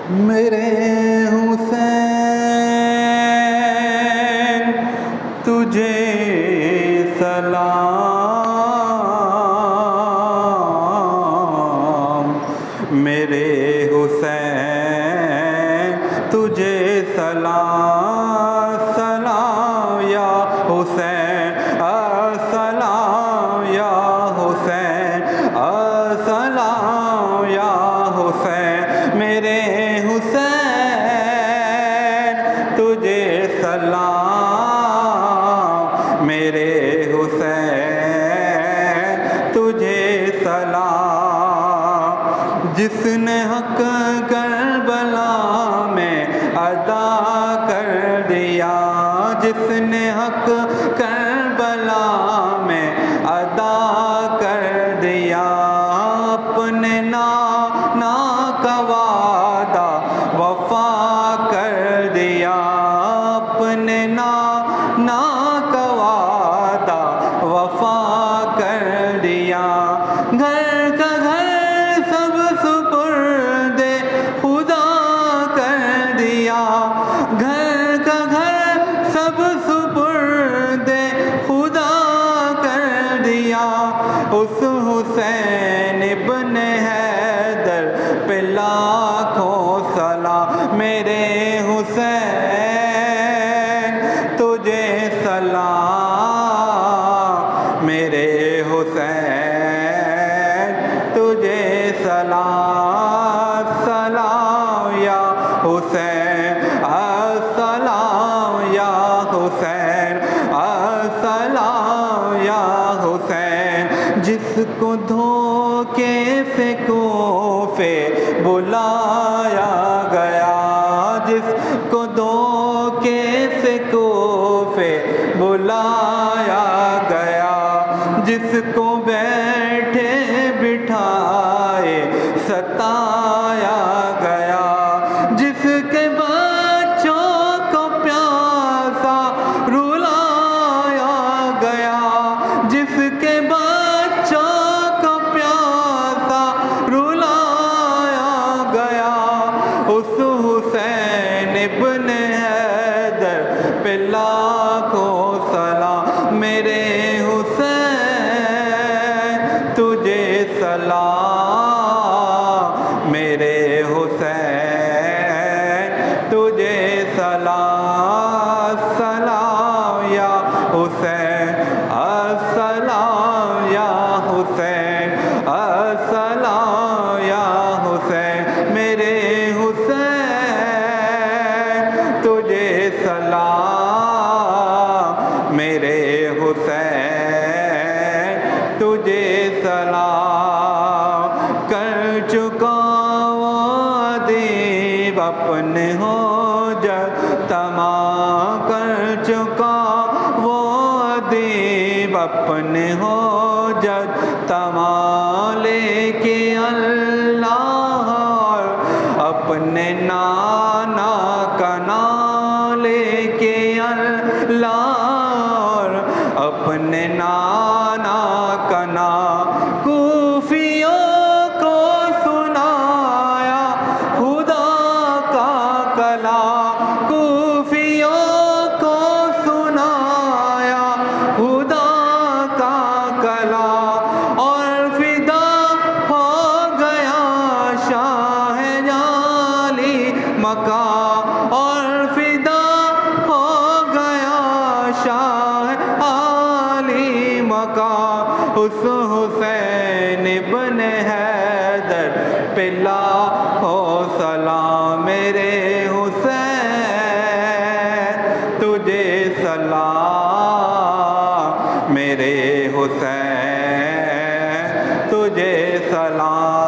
میرے حسین تجھے سلام، میرے حسین تجھے سلام، سلام یا حسین، السلام یا حسین، السلام یا حسین، میرے حسین تجھے سلام، میرے حسین تجھے سلام، جس نے حق کربلا میں ادا کر دیا، جس نے حق کربلا میں ادا کر دیا، اپنے نانا کا وعدہ وفا کر دیا، اپنے نانا کا وعدہ وفا کر دیا، گھر کا گھر سب سپرد خدا کر دیا، گھر کا گھر سب سپرد خدا کر دیا، اس حسین ابن حیدر پہ لاکھوں سلام، میرے حسین تجھے سلام، میرے حسین تجھے سلام، سلام یا حسین، السلام یا حسین، السلام یا حسین، جس کو دھوکے سے کوفے بلایا گیا، جس کو دھوکے سے کوفے بلایا گیا، جس کو بیٹھے بٹھائے ستایا گیا، جس کے بچوں کو پیاسا رلایا گیا، جس کے بچوں کو پیاسا رلایا گیا، اس حسین ابن حیدر پہ لاکھوں سلام، میرے حسین تجھے سلام، میرے حسین تجھے سلام، سلام یا حسین، السلام یا حسین، السلام یا حسین، میرے حسین تجھے سلام، میرے حسین تجھے سلام، کر چکا وہ ادیب اپنے ہو جب تمام، کر چکا وہ ادیب اپنے ہو جب تمام، لے کے اللہ اور اپنے نانا کا نام، لے کے اللہ اور اپنے نانا کا نام، کوفیوں کو سنایا خدا کا کلام، کوفیوں کو سنایا خدا کا کلام، اور فدا ہو گیا شاہ جعلی مقام، اور فدا ہو گیا شاہ عالی مقام، اس حسین ابن حیدر پہ لاکھوں سلام، میرے حسین تجھے سلام، میرے حسین تجھے سلام۔